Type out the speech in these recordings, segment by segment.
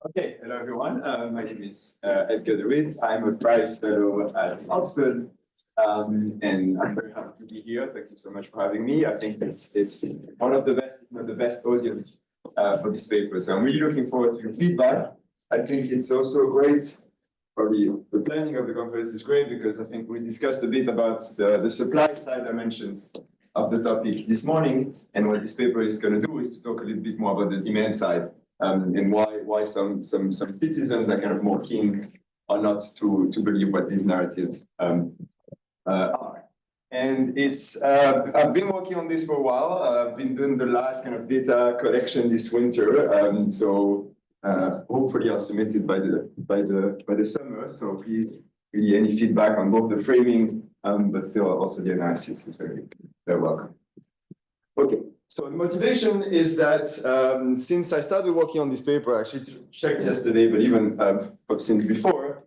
Okay, hello everyone. My name is Edgard Dewitte. I'm a Prize Fellow at Oxford, and I'm very happy to be here. Thank you so much for having me. I think it's one of the best, if not the best audience for this paper. So I'm really looking forward to your feedback. I think it's also great. Probably the planning of the conference is great because I think we discussed a bit about the supply side dimensions of the topic this morning, and what this paper is going to do is to talk a little bit more about the demand side. And why some citizens are kind of more keen or not to believe what these narratives are. And I've been working on this for a while. I've been doing the last kind of data collection this winter. Hopefully I'll submit it by the summer. So please, really any feedback on both the framing, but still also the analysis is very welcome. Okay. So the motivation is that since I started working on this paper, I actually checked yesterday, but even since before,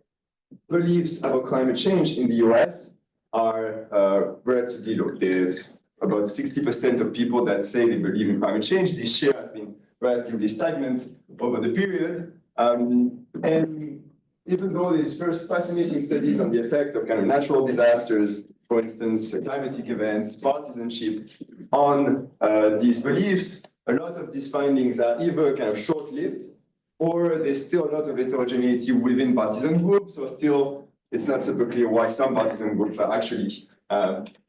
beliefs about climate change in the US are relatively low. There's about 60% of people that say they believe in climate change. This share has been relatively stagnant over the period. And even though there's first fascinating studies on the effect of kind of natural disasters, for instance, climatic events, partisanship on these beliefs, a lot of these findings are either kind of short-lived, or there's still a lot of heterogeneity within partisan groups, or still it's not super clear why some partisan groups are actually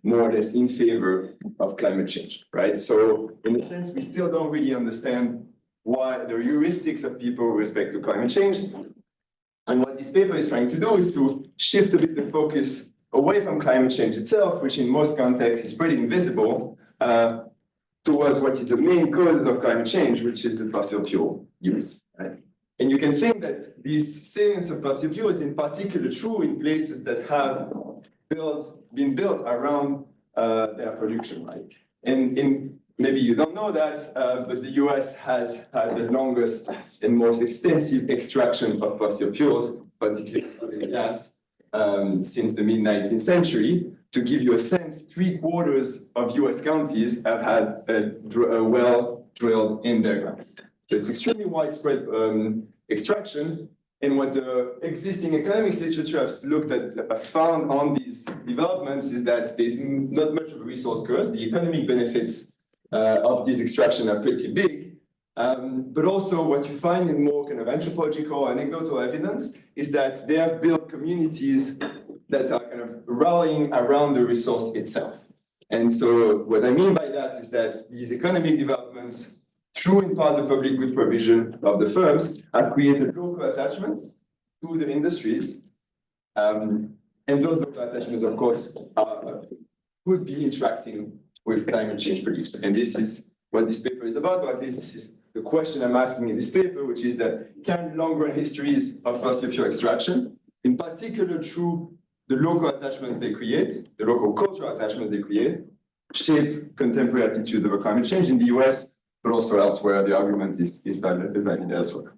more or less in favor of climate change, right? So in a sense, we still don't really understand why the heuristics of people with respect to climate change. And what this paper is trying to do is to shift a bit the focus away from climate change itself, which in most contexts is pretty invisible, towards what is the main causes of climate change, which is the fossil fuel use. Right? And you can think that this salience of fossil fuel is in particular true in places that have been built around their production. Right? And maybe you don't know that, but the US has had the longest and most extensive extraction of fossil fuels, particularly oil and gas, since the mid-19th century. To give you a sense, 3/4 of US counties have had a well drilled in their grounds. So it's extremely widespread extraction. And what the existing economics literature has found on these developments is that there's not much of a resource curse. The economic benefits of this extraction are pretty big. But also what you find in more kind of anthropological, anecdotal evidence is that they have built communities that are kind of rallying around the resource itself. And so what I mean by that is that these economic developments, through in part the public good provision of the firms, have created local attachments to the industries. And those local attachments, of course, would be interacting with climate change beliefs. And this is what this paper is about, or at least this is the question I'm asking in this paper, which is that can long-run histories of fossil fuel extraction, in particular through the local attachments they create, the local cultural attachments they create, shape contemporary attitudes about climate change in the US, but also elsewhere? The argument is valid elsewhere.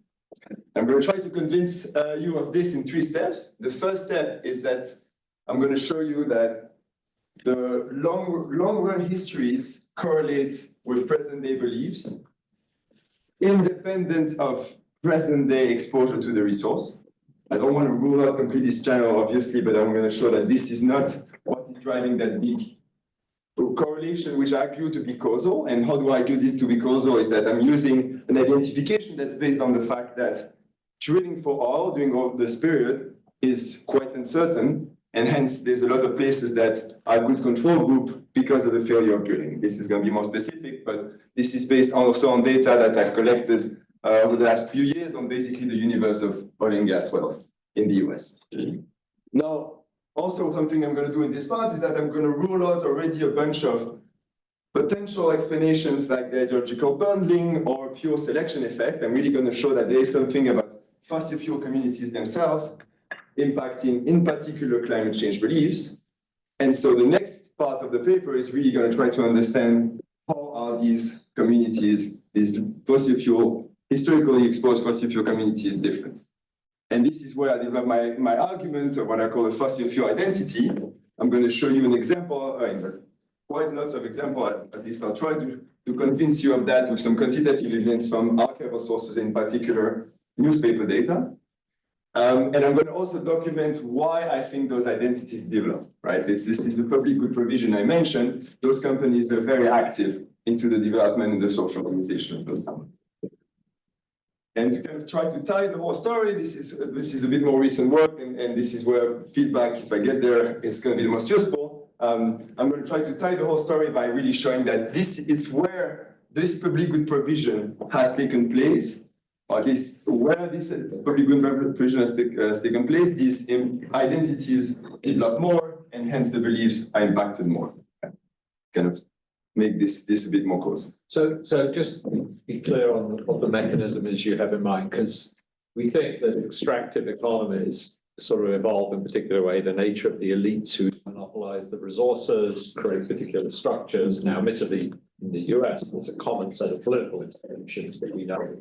I'm going to try to convince you of this in 3 steps. The first step is that I'm going to show you that the long-run histories correlate with present-day beliefs, independent of present-day exposure to the resource. I don't want to rule out completely this channel, obviously, but I'm going to show that this is not what is driving that big correlation, which I argue to be causal. And how do I argue it to be causal is that I'm using an identification that's based on the fact that drilling for oil during all this period is quite uncertain. And hence, there's a lot of places that are a good control group because of the failure of drilling. This is going to be more specific, but this is based also on data that I've collected over the last few years on basically the universe of oil and gas wells in the US. Now, also something I'm going to do in this part is that I'm going to rule out already a bunch of potential explanations like the ideological bundling or pure selection effect. I'm really going to show that there is something about fossil fuel communities themselves impacting, in particular, climate change beliefs. And so the next part of the paper is really going to try to understand how are these communities, these fossil fuel, historically exposed fossil fuel communities different. And this is where I develop my argument of what I call a fossil fuel identity. I'm going to show you an example, quite lots of examples, at least I'll try to convince you of that with some quantitative evidence from archival sources, in particular newspaper data. And I'm going to also document why I think those identities develop, right? This is the public good provision I mentioned. Those companies, they're very active into the development and the social organization of those towns. And to kind of try to tie the whole story, this is a bit more recent work, and this is where feedback, if I get there, is going to be the most useful. I'm going to try to tie the whole story by really showing that this is where this public good provision has taken place, or at least where this public good provision has taken place, these identities develop more, and hence the beliefs are impacted more. Kind of make this a bit more close. So just be clear on what the mechanism is you have in mind, because we think that extractive economies sort of evolve in a particular way. The nature of the elites who monopolize the resources, create particular structures. Now, admittedly, in the US, there's a common set of political institutions, but we know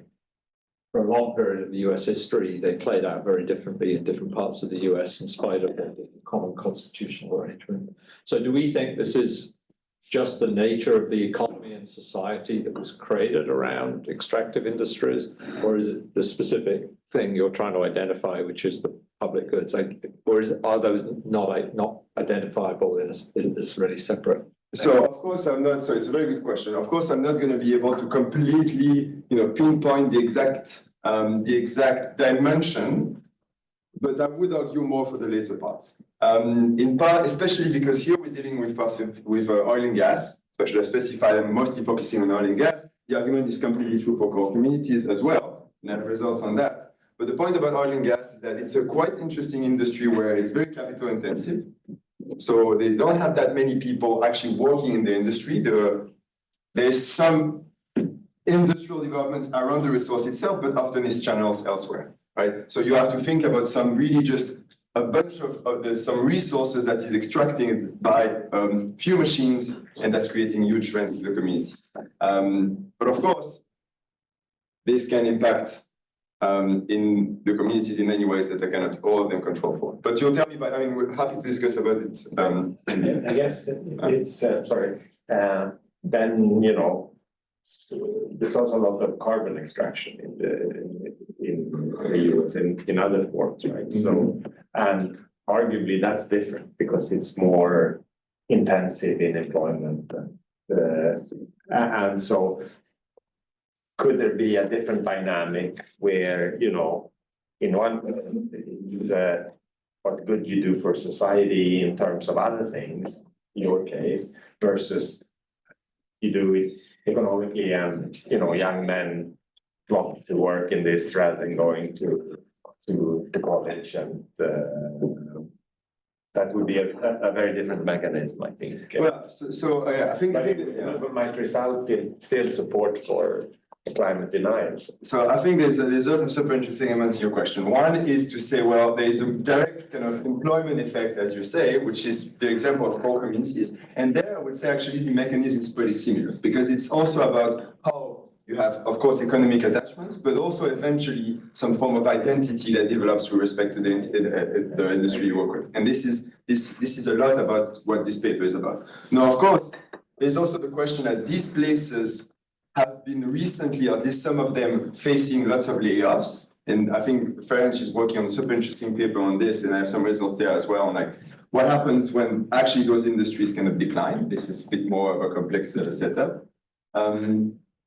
for a long period of the US history, they played out very differently in different parts of the US in spite of the common constitutional arrangement. So do we think this is just the nature of the economy and society that was created around extractive industries, or is it the specific thing you're trying to identify, which is the public goods, or are those not identifiable in this really separate? So of course I'm not. So it's a very good question. Of course I'm not going to be able to completely, pinpoint the exact dimension, but I would argue more for the later parts. In part, especially because here we're dealing with oil and gas, especially I specify I'm mostly focusing on oil and gas. The argument is completely true for core communities as well, and have results on that. But the point about oil and gas is that it's a quite interesting industry where it's very capital intensive. So they don't have that many people actually working in the industry. There's some industrial developments around the resource itself, but often it's channels elsewhere, right? So you have to think about some really just a bunch of there's some resources that is extracted by few machines, and that's creating huge rents to the community. But of course, this can impact in the communities in many ways that I cannot all of them control for. But you'll tell me, but I mean, we're happy to discuss about it. I guess it's, then, there's also a lot of carbon extraction in the US in other forms, right? So, and arguably that's different because it's more intensive in employment. And so could there be a different dynamic where, in one, what good you do for society in terms of other things, in your case, versus you do it economically and, young men want to work in this rather than going to college, and that would be a very different mechanism, I think. Well, I think it might result in still support for climate deniers. So I think there's a lot of super interesting elements in your question. One is to say, well, there is a direct kind of employment effect, as you say, which is the example of core communities. And there I would say actually the mechanism is pretty similar, because it's also about how you have, of course, economic attachments, but also eventually some form of identity that develops with respect to the industry you work with. And this is a lot about what this paper is about. Now, of course, there's also the question that these places have been recently, at least some of them, facing lots of layoffs. And I think Ferenc is working on a super interesting paper on this, and I have some results there as well, on like what happens when actually those industries kind of decline. This is a bit more of a complex setup.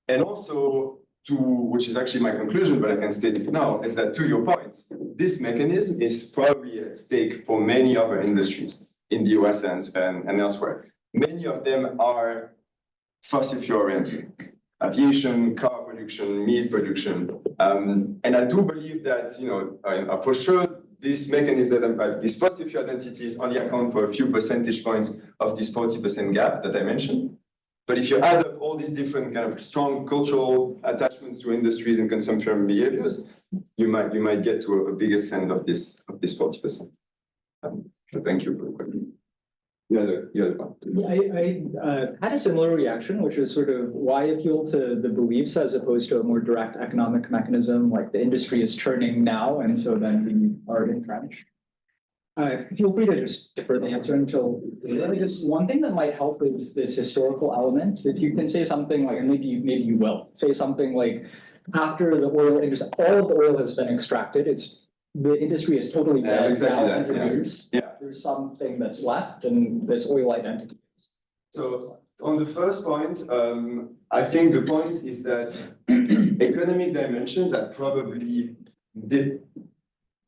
And also, which is actually my conclusion, but I can state it now, is that to your point, this mechanism is probably at stake for many other industries in the US and elsewhere. Many of them are fossil fuel oriented. Aviation, car production, meat production. And I do believe that, for sure, this mechanism, these fossil fuel identities only account for a few percentage points of this 40% gap that I mentioned. But if you add up all these different kind of strong cultural attachments to industries and consumption behaviors, you might get to a bigger sense of this 40%. So thank you for the question. I had a similar reaction, which was sort of why appeal to the beliefs as opposed to a more direct economic mechanism, like the industry is churning now, and so then we are entrenched. Feel free to just defer the answer until later. Because one thing that might help is this historical element. If you can say something like, and maybe you will say something like, after the oil industry, all of the oil has been extracted, the industry is totally Yeah, dead, exactly now that, yeah. introduced. Yeah. There's something that's left and this oil identity. So on the first point, I think the point is that economic dimensions are probably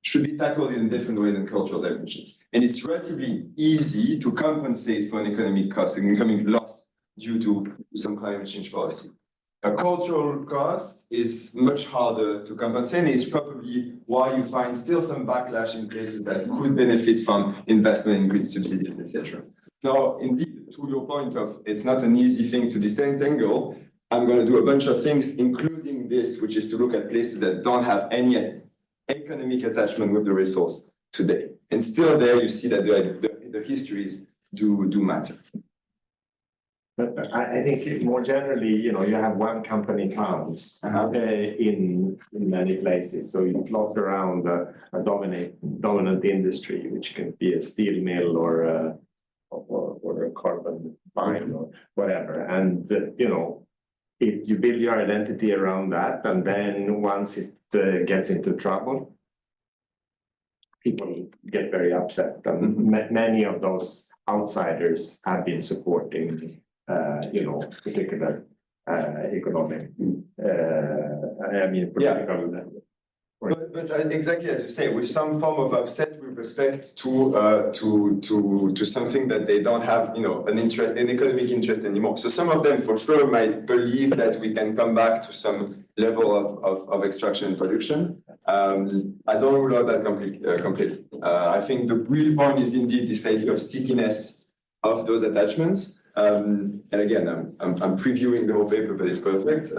should be tackled in a different way than cultural dimensions. And it's relatively easy to compensate for an economic cost, an economic loss due to some climate change policy. A cultural cost is much harder to compensate, and it's probably why you find still some backlash in places that could benefit from investment in green subsidies, etc. Now, indeed, to your point of it's not an easy thing to disentangle, I'm going to do a bunch of things, including this, which is to look at places that don't have any economic attachment with the resource today. And still there, you see that the histories do matter. But I think more generally, you have one company counts in many places. So you float around a dominant industry, which can be a steel mill or a carbon mine or whatever. And, you build your identity around that. And then once it gets into trouble, people get very upset. And many of those outsiders have been supporting particular economic, political. But exactly as you say, with some form of upset with respect to something that they don't have, an economic interest anymore. So some of them, for sure, might believe that we can come back to some level of extraction and production. I don't rule out that completely. I think the real point is indeed this idea of stickiness of those attachments. And again, I'm previewing the whole paper, but it's perfect.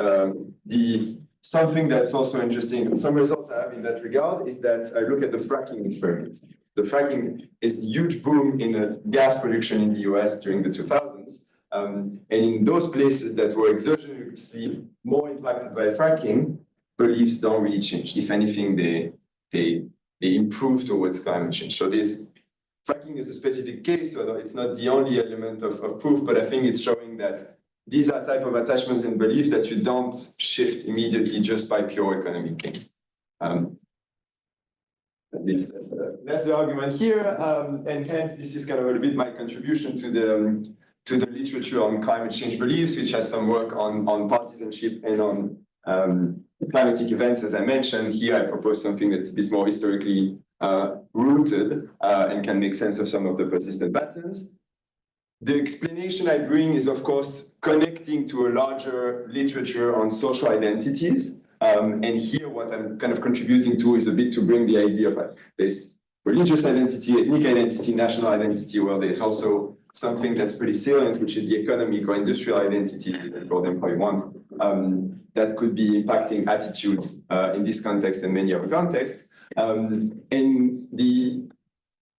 Something that's also interesting, some results I have in that regard, is that I look at the fracking experiment. The fracking is a huge boom in gas production in the US during the 2000s. And in those places that were exogenously more impacted by fracking, beliefs don't really change. If anything, they improve towards climate change. So fracking is a specific case, so it's not the only element of proof, but I think it's showing that these are type of attachments and beliefs that you don't shift immediately just by pure economic gains. That's the argument here, and hence this is kind of a bit my contribution to the literature on climate change beliefs, which has some work on partisanship and on climatic events. As I mentioned here, I propose something that's a bit more historically rooted and can make sense of some of the persistent patterns. The explanation I bring is, of course, connecting to a larger literature on social identities. And here, what I'm kind of contributing to is a bit to bring the idea of this religious identity, ethnic identity, national identity, where there's also something that's pretty salient, which is the economic or industrial identity, call them how you want, that could be impacting attitudes in this context and many other contexts.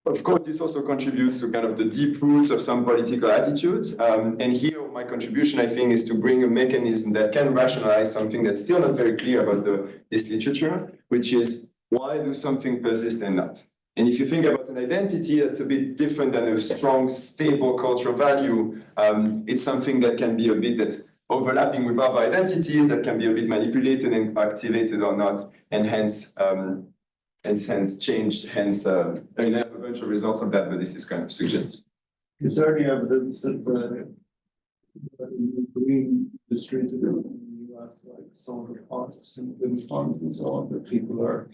Of course, this also contributes to kind of the deep roots of some political attitudes. And here, my contribution, I think, is to bring a mechanism that can rationalize something that's still not very clear about this literature, which is why do something persist and not? And if you think about an identity, that's a bit different than a strong, stable cultural value. It's something that can be a bit that's overlapping with other identities, that can be a bit manipulated and activated or not, and hence changed, I mean, I have a bunch of results of that, but this is kind of suggested. Is there any evidence that the green industry in the US, like solar farms and wind farms and so on, that people are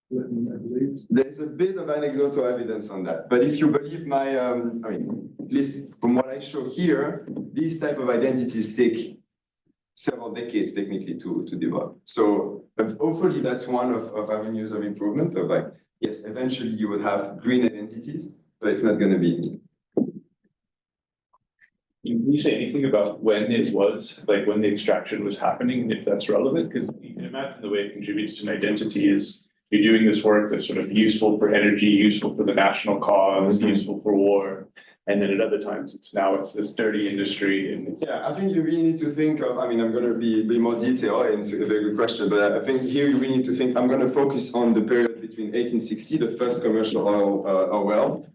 living their beliefs? There's a bit of anecdotal evidence on that, but if you believe my, I mean, at least from what I show here, these type of identities take several decades technically to develop. So hopefully that's one of avenues of improvement of like, yes, eventually you will have green identities, but it's not going to be. Can you say anything about when it was, like when the extraction was happening, if that's relevant? Because you can imagine the way it contributes to an identity is you're doing this work that's sort of useful for energy, useful for the national cause, useful for war. And then at other times, it's this dirty industry. And it's I think you really need to think of, I mean, I'm going to be more detailed, and it's a very good question, but I think here you really need to think, I'm going to focus on the period between 1860, the first commercial oil well,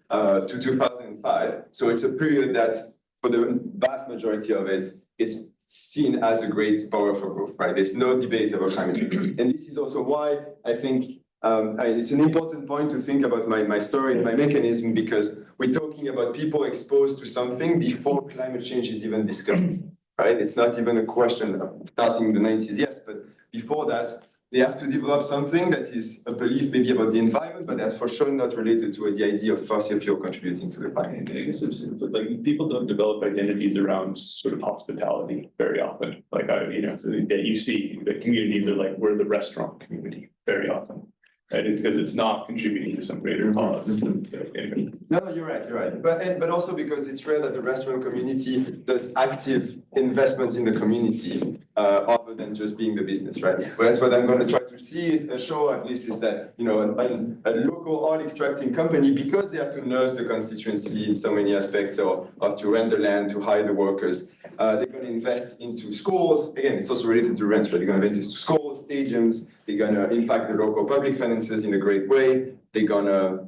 to 2005. So it's a period that, for the vast majority of it, it's seen as a great power for growth, right? There's no debate about climate change. And this is also why I think it's an important point to think about my story and my mechanism, because we're talking about people exposed to something before climate change is even discussed, right? It's not even a question of starting in the 90s, yes, but before that, they have to develop something that is a belief maybe about the environment, but that's for sure not related to the idea of fossil fuel contributing to the climate. I guess it's like people don't develop identities around sort of hospitality very often. Like that you see the communities are like, we're the restaurant community very often. Right? Because it's not contributing to some greater cause. Anyway. No, you're right. But also because it's rare that the restaurant community does active investments in the community other than just being the business, right? Whereas what I'm going to try to see is show at least is that a local oil extracting company, because they have to nurse the constituency in so many aspects, or to rent the land, to hire the workers, they're going to invest into schools. Again, it's also related to rent, right? They're going to invest into schools, stadiums. They're going to impact the local public finances in a great way. They're going to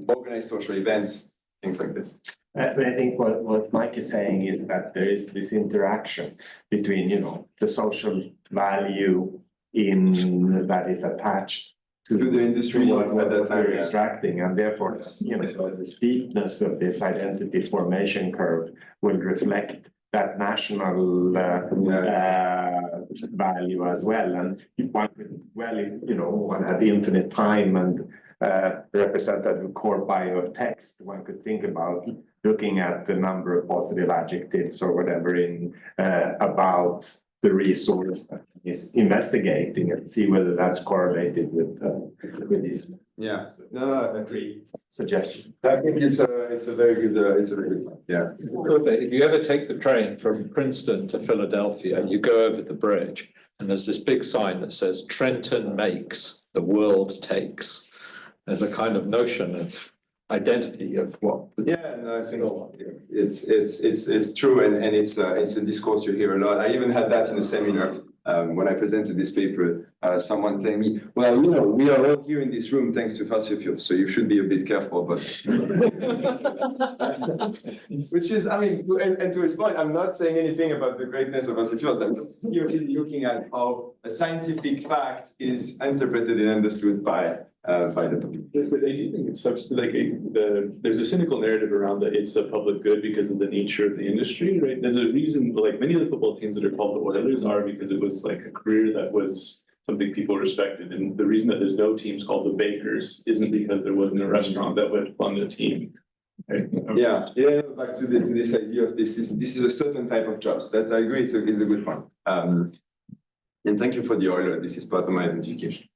organize social events, things like this. But I think what Mike is saying is that there is this interaction between, the social value that is attached to the industry what we're extracting, and therefore, the steepness of this identity formation curve will reflect that national value as well. And one could one had infinite time and representative core bio of text, one could think about looking at the number of positive adjectives or whatever in about the resource that is investigating and see whether that's correlated with this. Yeah, no, I agree. Suggestion. I think it's a very good one. Yeah. If you ever take the train from Princeton to Philadelphia, you go over the bridge and there's this big sign that says Trenton makes, the world takes. There's a kind of notion of identity of what. Yeah, no, I think it's true, and it's a discourse you hear a lot. I even had that in a seminar when I presented this paper. Someone telling me, well, we are all here in this room thanks to fossil fuels, so you should be a bit careful. But which is, and to his point, I'm not saying anything about the greatness of fossil fuels. I'm just looking at how a scientific fact is interpreted and understood by the public. But I do think it's there's a cynical narrative around that it's the public good because of the nature of the industry, right? There's a reason, like many of the football teams that are called the Oilers are because it was like a career that was something people respected. And the reason that there's no teams called the Bakers isn't because there wasn't a restaurant that would fund the team. Right? Yeah. Back to this idea of this is a certain type of jobs. That I agree. It's a good one. And thank you for the Oiler. This is part of my identification.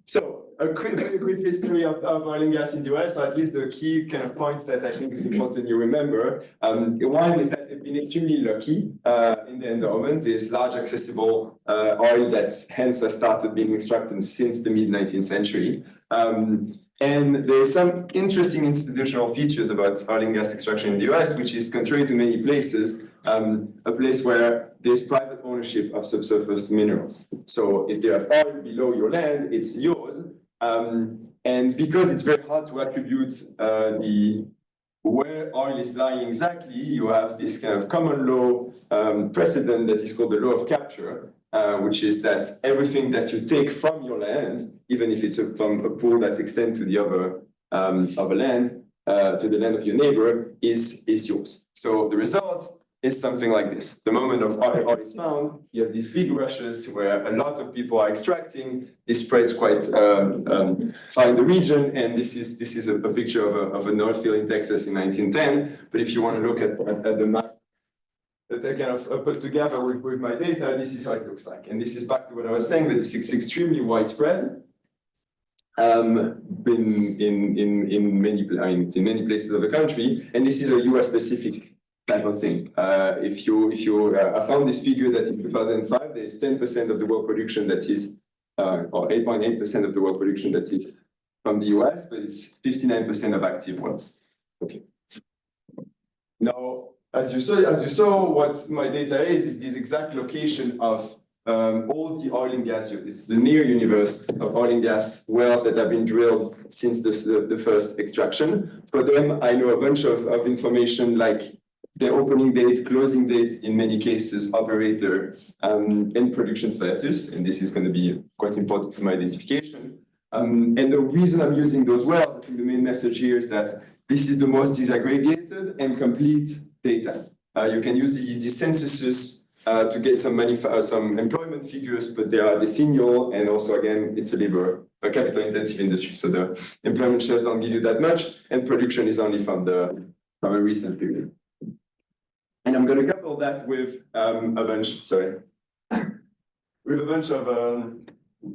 So a very brief history of oil and gas in the US, or at least the key kind of points that I think is important you remember. One is that they've been extremely lucky in the endowment. There's large accessible oil that hence has started being extracted since the mid-19th century. And there's some interesting institutional features about oil and gas extraction in the US, which is contrary to many places, a place where there's private ownership of subsurface minerals. So if there are oil below your land, it's yours. And because it's very hard to attribute where oil is lying exactly, you have this kind of common law precedent that is called the law of capture, which is that everything that you take from your land, even if it's from a pool that extends to the other of a land, to the land of your neighbor, is yours. So the result is something like this. The moment of oil is found, you have these big rushes where a lot of people are extracting. This spreads quite far in the region, and this is a picture of an oil field in Texas in 1910. But if you want to look at the map that I kind of put together with my data, this is how it looks like. And this is back to what I was saying, that this is extremely widespread. Been in many places of the country, and this is a US specific type of thing. If you I found this figure that in 2005 there's 10% of the world production that is, or 8.8% of the world production that is from the US, but it's 59% of active wells. Okay. Now, as you saw, what my data is this exact location of all the oil and gas. It's the near universe of oil and gas wells that have been drilled since the first extraction. For them, I know a bunch of information like their opening date, closing dates, in many cases, operator, and production status, and this is going to be quite important for my identification. And the reason I'm using those words, I think the main message here is that this is the most disaggregated and complete data. You can use the censuses to get some employment figures, but they are decennial, and also again, it's a capital intensive industry, so the employment shares don't give you that much, and production is only from a recent period. And I'm going to couple that with with a bunch of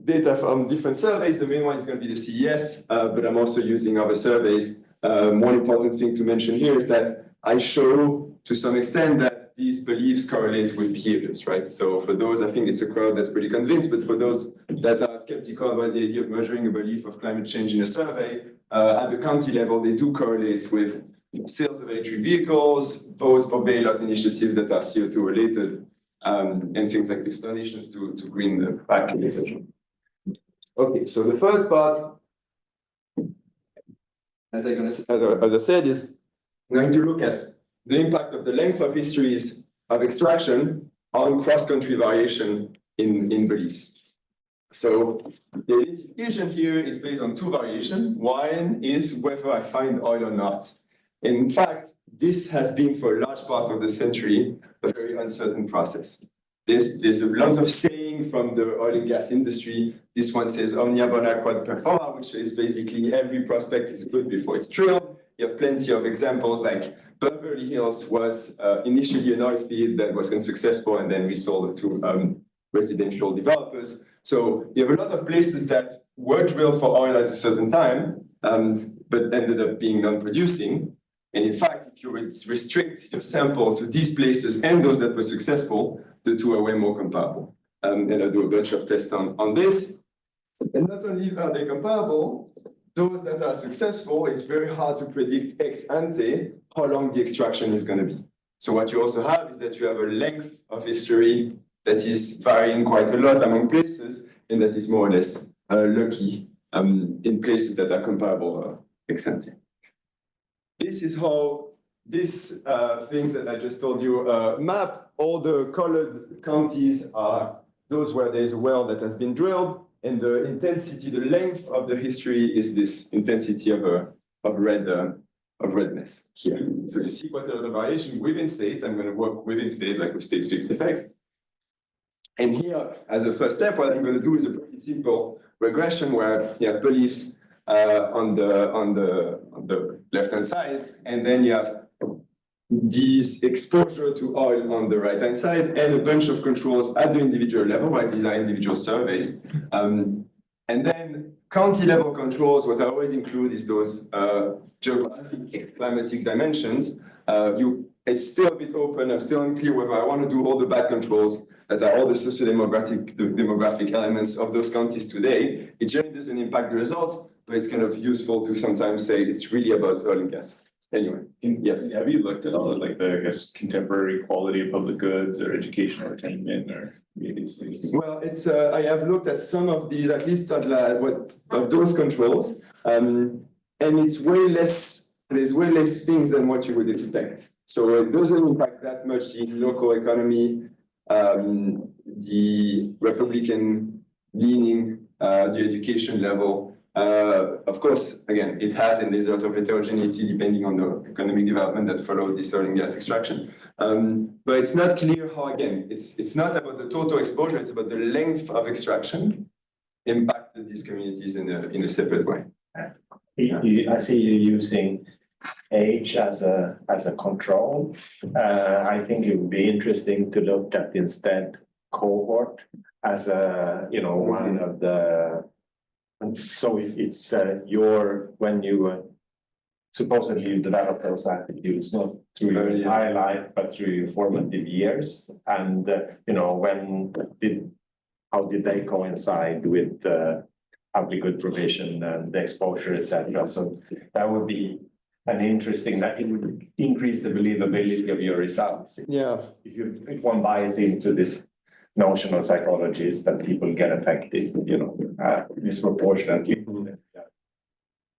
data from different surveys. The main one is going to be the CES, but I'm also using other surveys. One important thing to mention here is that I show to some extent that these beliefs correlate with behaviors, right? So for those, I think it's a crowd that's pretty convinced, but for those that are skeptical about the idea of measuring a belief of climate change in a survey, at the county level, they do correlate with sales of electric vehicles, votes for bailout initiatives that are CO2 related, and things like this, donations to green the pack, etc. Okay, so the first part, as I said, is going to look at the impact of the length of histories of extraction on cross-country variation in beliefs. So the identification here is based on two variations. One is whether I find oil or not. In fact, this has been for a large part of the century a very uncertain process. There's a lot of saying from the oil and gas industry. This one says omnia bona quod perfora, which is basically every prospect is good before it's drilled. You have plenty of examples like Beverly Hills was initially an oil field that was unsuccessful, and then we sold it to residential developers. So you have a lot of places that were drilled for oil at a certain time, but ended up being non-producing. And in fact, if you restrict your sample to these places and those that were successful, the two are way more comparable. And I'll do a bunch of tests on this. And not only are they comparable, those that are successful, it's very hard to predict ex ante how long the extraction is going to be. So what you also have is that you have a length of history that is varying quite a lot among places, and that is more or less lucky in places that are comparable ex ante. This is how these things that I just told you map. All the colored counties are those where there's a well that has been drilled, and the intensity, the length of the history is this intensity of redness here. So you see quite a lot of variation within states. I'm going to work within state, like with states fixed effects. And here, as a first step, what I'm going to do is a pretty simple regression where you have beliefs on the left-hand side, and then you have these exposure to oil on the right-hand side, and a bunch of controls at the individual level, right? These are individual surveys. And then county-level controls, what I always include is those geographic climatic dimensions. It's still a bit open. I'm still unclear whether I want to do all the bad controls that are all the demographic elements of those counties today. It generally doesn't impact the results, but it's kind of useful to sometimes say it's really about oil and gas. Anyway, yes. Have you looked at all of like the, I guess, contemporary quality of public goods or educational attainment or these things? Well, it's I have looked at some of these, at least of those controls, and it's way less. There's way less things than what you would expect. So it doesn't impact that much the local economy, the Republican leaning, the education level. Of course, again, it has, and there's a lot of heterogeneity depending on the economic development that followed this oil and gas extraction. But it's not clear how, again, it's not about the total exposure, it's about the length of extraction impacted these communities in a separate way. I see you using age as a control. I think it would be interesting to look at instead cohort as one of the. So it's when you supposedly you develop those attitudes not through your entire life but through your formative years, and how did they coincide with the public good provision and the exposure, etc. So that would be an interesting, that it would increase the believability of your results. Yeah. If one buys into this notion of psychology is that people get affected, disproportionately.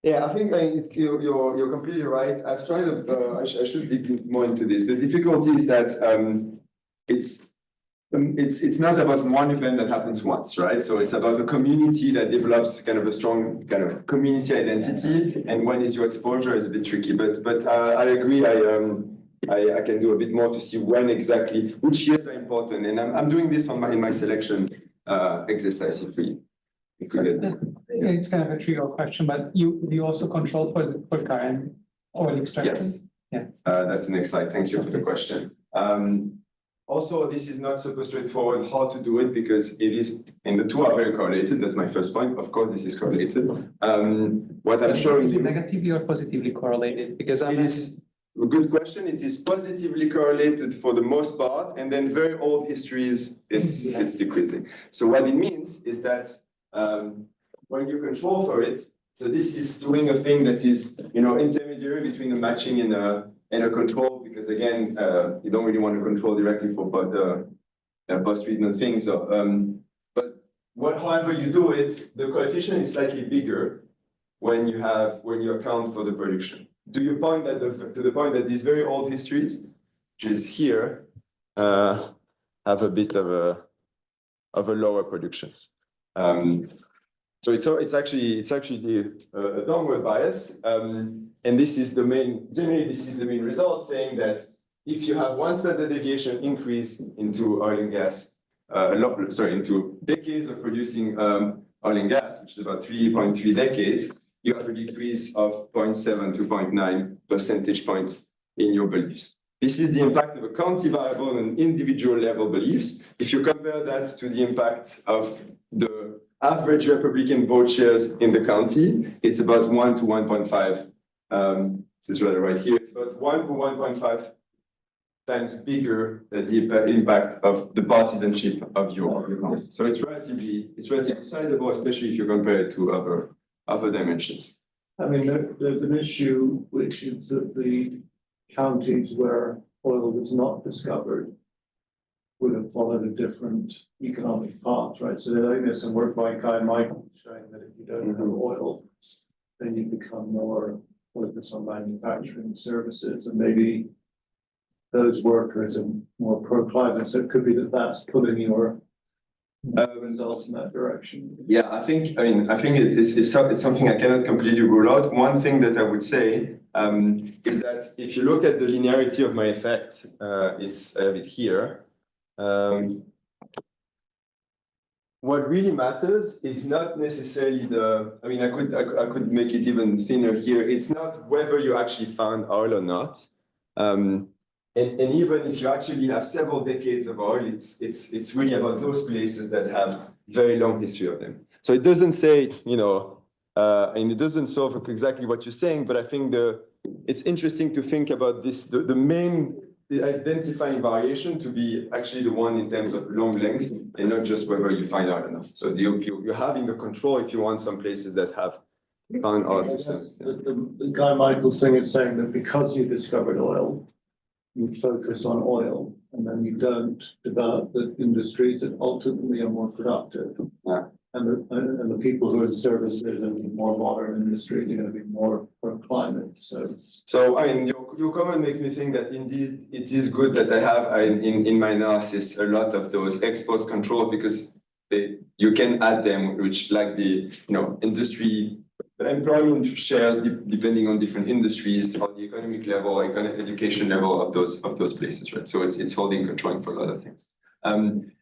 Yeah, I think you're completely right. I've tried to, I should dig more into this. The difficulty is that it's not about one event that happens once, right? So it's about a community that develops kind of a strong kind of community identity, and when is your exposure is a bit tricky. But I agree. I can do a bit more to see when exactly which years are important, and I'm doing this in my selection exercise if we get. It's kind of a trivial question, but you also control for current oil extraction? Yes. Yeah. That's the next slide. Thank you for the question. Also, this is not super straightforward how to do it because it is, and the two are very correlated. That's my first point. Of course, this is correlated. What I'm showing Is it you, negatively or positively correlated? Because it is a good question. It is positively correlated for the most part, and then very old histories, it's decreasing. So what it means is that when you control for it, so this is doing a thing that is, intermediary between a matching and a control, because again, you don't really want to control directly for post-treatment things. But however you do it, the coefficient is slightly bigger when you account for the production. To the point that these very old histories, which is here, have a bit of a lower production. So it's actually a downward bias, and this is the main result, saying that if you have one standard deviation increase into oil and gas, into decades of producing oil and gas, which is about 3.3 decades, you have a decrease of 0.7 to 0.9 percentage points in your beliefs. This is the impact of a county variable and individual level beliefs. If you compare that to the impact of the average Republican vote shares in the county, it's about 1 to 1.5. This is rather right here. It's about 1 to 1.5 times bigger than the impact of the partisanship of your county. So it's relatively sizable, especially if you compare it to other dimensions. I mean, there's an issue which is that the counties where oil was not discovered would have followed a different economic path, right? So I think there's some work by Kai Michael showing that if you don't have oil, then you become more focused on manufacturing services, and maybe those workers are more pro-climate. So it could be that that's pulling your results in that direction. Yeah, I think it's something I cannot completely rule out. One thing that I would say is that if you look at the linearity of my effect, it's a bit here. What really matters is not necessarily I could make it even thinner here. It's not whether you actually found oil or not. And even if you actually have several decades of oil, it's really about those places that have very long history of them. So it doesn't say, and it doesn't solve exactly what you're saying, but I think it's interesting to think about this, the main identifying variation to be actually the one in terms of long length and not just whether you find out enough. So you're having the control if you want some places that have found out to some extent. The Guy Michaels thing is saying that because you discovered oil, you focus on oil, and then you don't develop the industries that ultimately are more productive. Yeah. And the people who are in services and more modern industries are going to be more for climate. So I mean, your comment makes me think that indeed it is good that I have in my analysis a lot of those ex post control, because you can add them, which like the industry employment shares depending on different industries or the economic level, education level of those places, right? So it's holding controlling for a lot of things.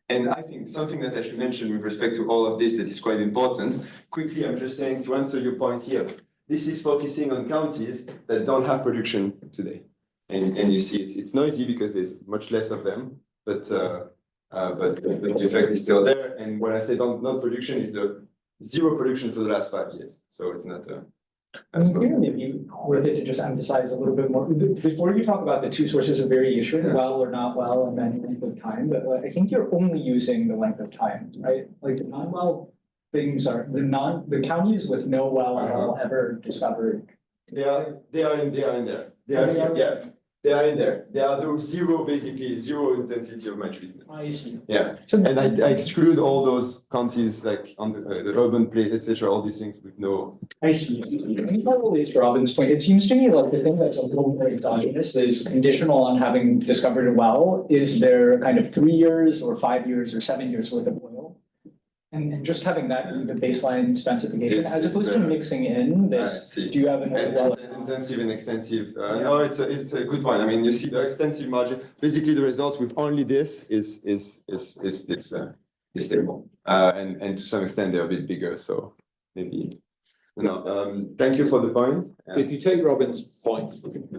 And I think something that I should mention with respect to all of this that is quite important. Quickly, I'm just saying to answer your point here. This is focusing on counties that don't have production today, and you see it's noisy because there's much less of them, but the effect is still there. And when I say not production, is the zero production for the last 5 years. So it's not. Maybe worth it to just emphasize a little bit more before you talk about the two sources of variation, well or not well, and then length of time. But I think you're only using the length of time, right? Like the non-well things are the counties with no well at all ever discovered. They are in there. They are here. Yeah. They are in there. They are the zero, basically zero intensity of my treatment. I see. Yeah, So and I exclude all those counties like on the urban plate, etc. All these things with no. I see. I think that relates to Robin's point. It seems to me like the thing that's a little more exogenous is conditional on having discovered a well. Is there kind of 3 years or 5 years or 7 years worth of oil? And just having that be the baseline specification, as opposed to mixing in this, do you have an oil well? Intensive and extensive. No, it's a good point. I mean, you see the extensive margin. Basically, the results with only this is stable, and to some extent they're a bit bigger. So maybe, thank you for the point. If you take Robin's point,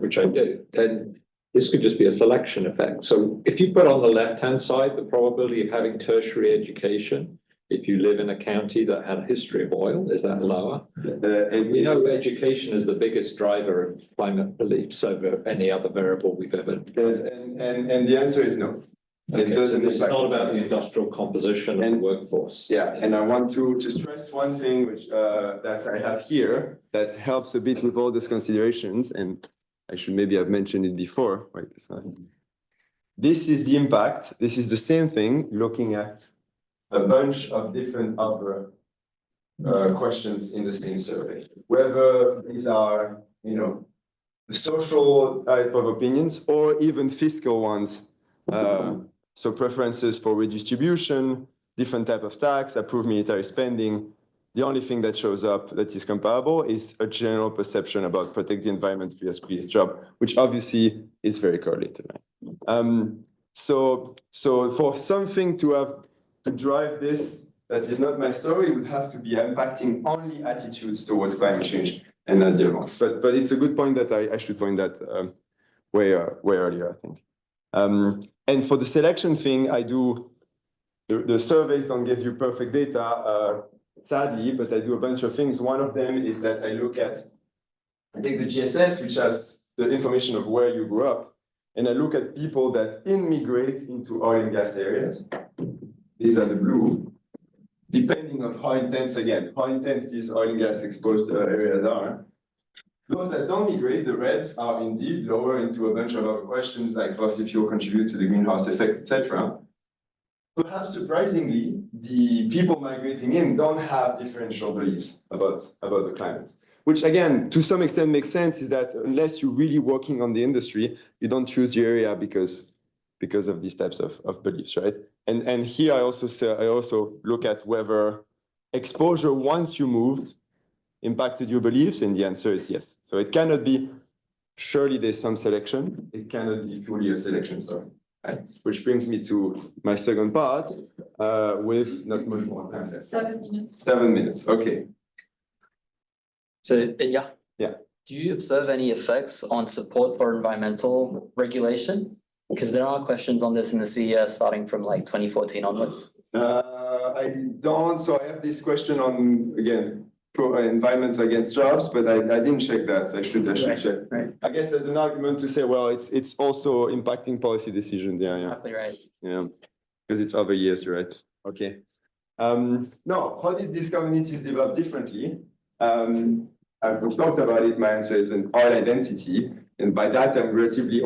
which I do, then this could just be a selection effect. So if you put on the left-hand side the probability of having tertiary education, if you live in a county that had a history of oil, is that lower? And We know education is the biggest driver of climate beliefs over any other variable we've ever. and the answer is no. Okay, It doesn't. It's not about the industrial composition of the workforce. Yeah, and I want to stress one thing which that I have here that helps a bit with all these considerations, and I should maybe have mentioned it before. Right, this is the impact. This is the same thing looking at a bunch of different other questions in the same survey. Whether these are, the social type of opinions or even fiscal ones. So preferences for redistribution, different type of tax, approved military spending. The only thing that shows up that is comparable is a general perception about protect the environment via create job, which obviously is very correlated. Right? So for something to drive this, that is not my story, would have to be impacting only attitudes towards climate change and not the other ones. But it's a good point that I should point that way earlier, I think. And for the selection thing, I do, the surveys don't give you perfect data, sadly, but I do a bunch of things. One of them is that I take the GSS, which has the information of where you grew up, and I look at people that immigrate into oil and gas areas. These are the blue, depending on how intense these oil and gas exposed areas are. Those that don't migrate, the reds, are indeed lower into a bunch of other questions like fossil fuel contribute to the greenhouse effect, etc. Perhaps surprisingly, the people migrating in don't have differential beliefs about the climate, which again, to some extent makes sense, is that unless you're really working on the industry, you don't choose the area because of these types of beliefs, right? And here I also look at whether exposure once you moved impacted your beliefs, and the answer is yes. So it cannot be, surely there's some selection, it cannot be fully a selection story, right? Which brings me to my second part, with not much more time left. 7 minutes. 7 minutes, okay. So, yeah. Yeah. Do you observe any effects on support for environmental regulation? Because there are questions on this in the CES starting from like 2014 onwards. I don't, so I have this question on, again, environment against jobs, but I didn't check that. I should check. Right. I guess there's an argument to say, well, it's also impacting policy decisions. Yeah. Exactly right. Yeah, because it's over years, right? Okay. No, how did these communities develop differently? I've talked about it. My answer is an oil identity, and by that I'm relatively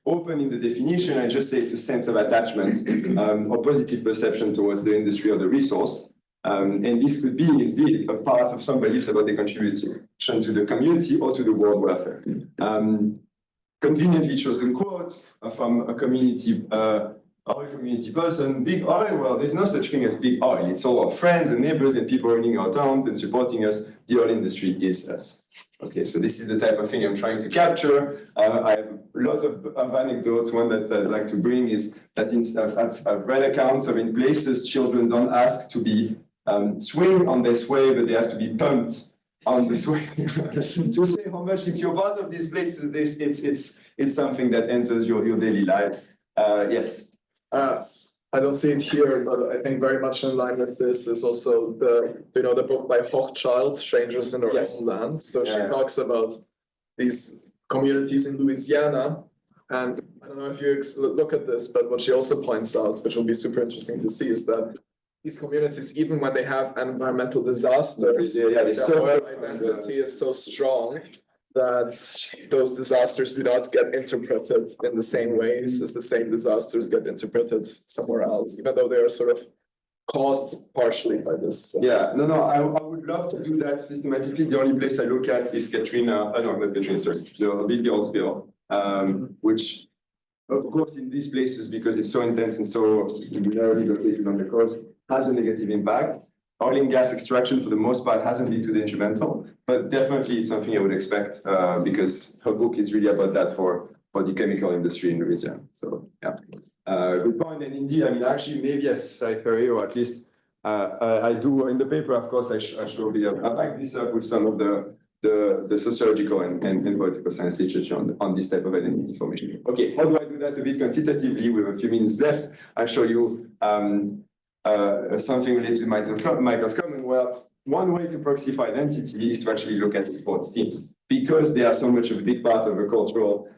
open in the definition. I just say it's a sense of attachment or positive perception towards the industry or the resource. And this could be indeed a part of some beliefs about the contribution to the community or to the world welfare. Conveniently chosen quote from a community, oil community person: big oil, well, there's no such thing as big oil. It's all our friends and neighbors and people running our towns and supporting us. The oil industry is us. Okay, so this is the type of thing I'm trying to capture. I have a lot of anecdotes. One that I'd like to bring is that I've read accounts of in places children don't ask to be swing on this way, but they have to be pumped on the swing. To say how much, if you're part of these places, it's something that enters your daily lives. Yes. I don't see it here, but I think very much in line with this is also the book by Hochschild, Strangers in Our Own Lands. So she talks about these communities in Louisiana, and I don't know if you look at this, but what she also points out, which will be super interesting to see, is that these communities, even when they have environmental disasters, their oil identity is so strong that those disasters do not get interpreted in the same ways as the same disasters get interpreted somewhere else, even though they are sort of caused partially by this. Yeah, no, I would love to do that systematically. The only place I look at is Katrina, no, not Katrina, sorry, the big old spill, which, of course, in these places, because it's so intense and so narrowly located on the coast, has a negative impact. Oil and gas extraction, for the most part, hasn't been too detrimental, but definitely it's something I would expect because her book is really about that for the chemical industry in Louisiana. So, yeah. Good point. And indeed, I mean, actually, maybe as Cypher, or at least I do in the paper, of course, I back this up with some of the sociological and political science literature on this type of identity formation. Okay, how do I do that a bit quantitatively with a few minutes left? I'll show you something related to Michael's comment. Well, one way to proxify identity is to actually look at sports teams because they are so much of a big part of a cultural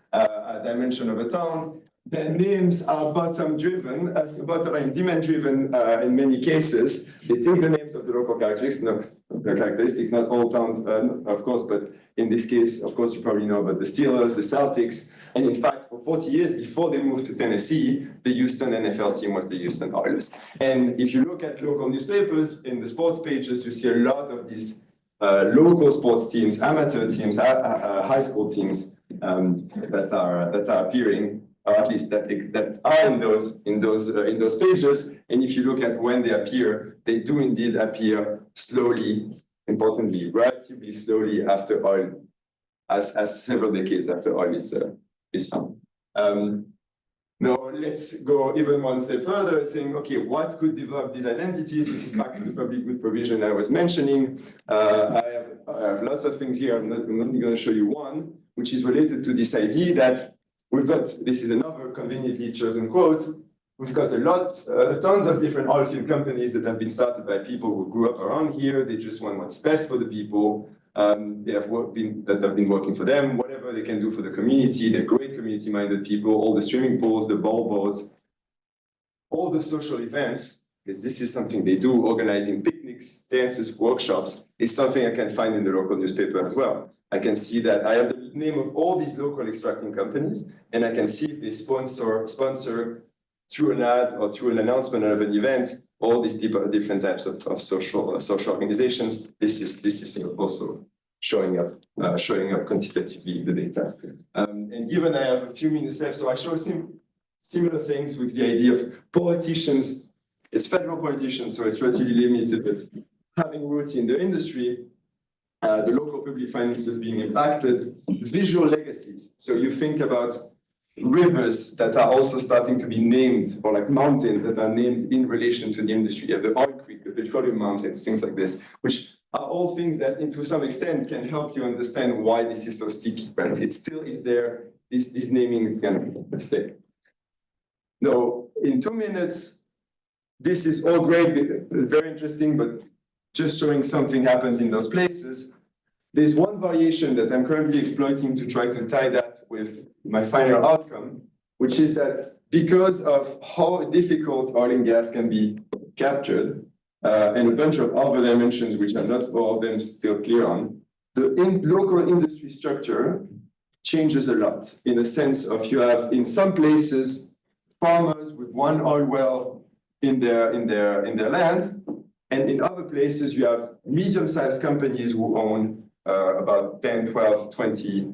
dimension of a town. Their names are bottom-driven, and demand-driven in many cases. They take the names of the local characteristics, not all towns, of course, but in this case, of course, you probably know about the Steelers, the Celtics, and in fact, for 40 years before they moved to Tennessee, the Houston NFL team was the Houston Oilers. And if you look at local newspapers, in the sports pages, you see a lot of these local sports teams, amateur teams, high school teams that are appearing, or at least that are in those pages. And if you look at when they appear, they do indeed appear slowly, importantly, relatively slowly after oil, as several decades after oil is found. Now let's go even one step further and saying, okay, what could develop these identities? This is back to the public good provision I was mentioning. I have lots of things here. I'm only going to show you one, which is related to this idea that we've got, this is another conveniently chosen quote, we've got tons of different oil field companies that have been started by people who grew up around here. They just want what's best for the people. They have been working for them, whatever they can do for the community. They're great community-minded people, all the swimming pools, the ball boats, all the social events, because this is something they do, organizing picnics, dances, workshops, is something I can find in the local newspaper as well. I can see that I have the name of all these local extracting companies, and I can see if they sponsor through an ad or through an announcement of an event, all these different types of social organizations. This is also showing up quantitatively in the data. And given I have a few minutes left, so I show similar things with the idea of politicians. It's federal politicians, so it's relatively limited, but having roots in the industry, the local public finances being impacted, visual legacies. So you think about rivers that are also starting to be named, or like mountains that are named in relation to the industry. You have the Oil Creek, the Petroleum Mountains, things like this, which are all things that, to some extent, can help you understand why this is so sticky, right? It still is there, this naming is going to stay. Now, in 2 minutes, this is all great, very interesting, but just showing something happens in those places. There's one variation that I'm currently exploiting to try to tie that with my final outcome, which is that because of how difficult oil and gas can be captured, and a bunch of other dimensions, which I'm not all of them still clear on, the local industry structure changes a lot in the sense of you have, in some places, farmers with one oil well in their land, and in other places you have medium-sized companies who own about 10, 12, 20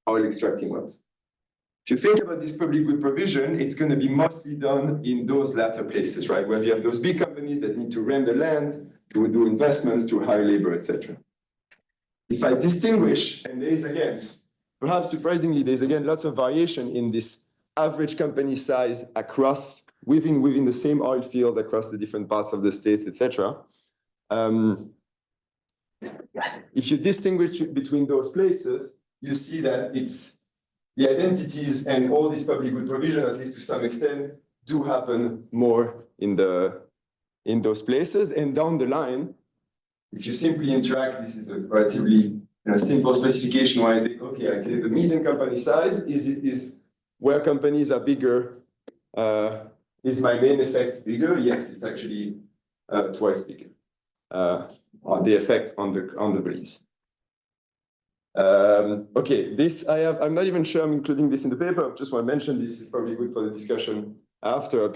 oil extracting wells. If you think about this public good provision, it's going to be mostly done in those latter places, right? Where you have those big companies that need to rent the land, to do investments, to hire labor, etc. If I distinguish, and there is again, perhaps surprisingly, there's again lots of variation in this average company size across, within the same oil field across the different parts of the states, etc. If you distinguish between those places, you see that it's the identities and all this public good provision, at least to some extent, do happen more in those places. And down the line, if you simply interact, this is a relatively simple specification where I think, okay, I take the median company size is where companies are bigger. Is my main effect bigger? Yes, it's actually twice bigger. On the effect on the beliefs. Okay, this I'm not even sure I'm including this in the paper. I just want to mention this is probably good for the discussion after.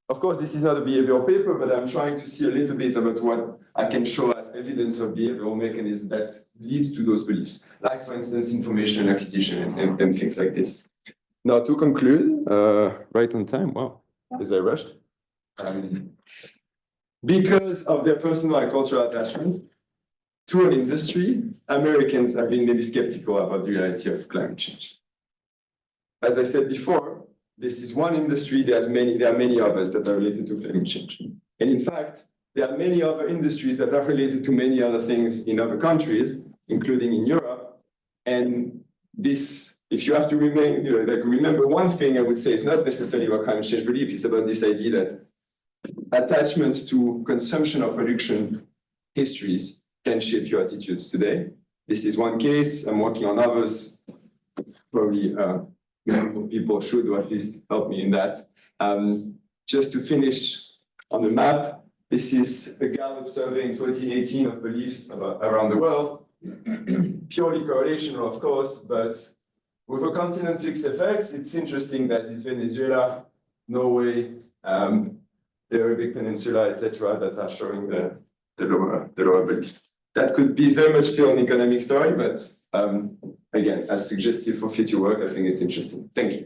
Of course, this is not a behavioral paper, but I'm trying to see a little bit about what I can show as evidence of behavioral mechanism that leads to those beliefs, like for instance, information acquisition and things like this. Now to conclude, right on time, wow, is I rushed? Because of their personal and cultural attachments to an industry, Americans have been maybe skeptical about the reality of climate change. As I said before, this is one industry, there are many others that are related to climate change. And in fact, there are many other industries that are related to many other things in other countries, including in Europe. And this, if you have to remember one thing, I would say it's not necessarily about climate change belief, it's about this idea that attachments to consumption or production histories can shape your attitudes today. This is one case, I'm working on others, probably people should or at least help me in that. Just to finish on the map, this is a Gallup survey in 2018 of beliefs around the world. Purely correlational, of course, but with a continent fixed effects, it's interesting that it's Venezuela, Norway, the Arabic Peninsula, etc., that are showing the lower beliefs. That could be very much still an economic story, but again, as suggestive for future work, I think it's interesting. Thank you.